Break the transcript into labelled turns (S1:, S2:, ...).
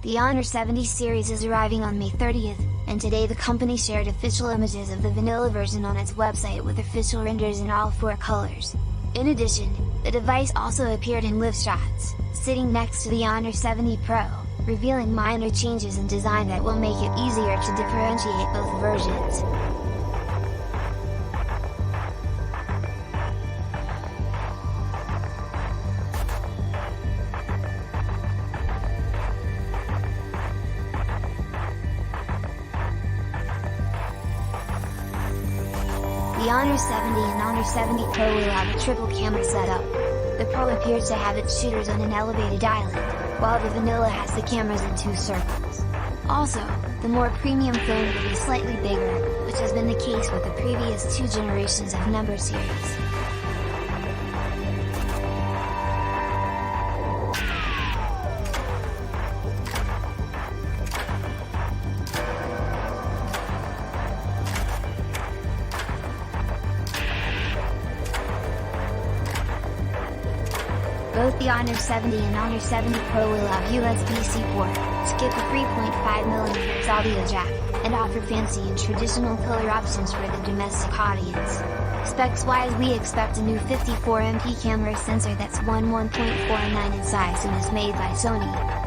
S1: The Honor 70 series is arriving on May 30th, and today the company shared official images of the vanilla version on its website with official renders in all 4 colors. In addition, the device also appeared in live shots, sitting next to the Honor 70 Pro, revealing minor changes in design that will make it easier to differentiate both versions. The Honor 70 and Honor 70 Pro will have a triple camera setup. The Pro appears to have its shooters on an elevated island, while the vanilla has the cameras in 2 circles. Also, the more premium phone will be slightly bigger, which has been the case with the previous 2 generations of number series. Both the Honor 70 and Honor 70 Pro will have USB-C port, skip a 3.5mm audio jack, and offer fancy and traditional color options for the domestic audience. Specs-wise, we expect a new 54MP camera sensor that's 1.49 in size and is made by Sony.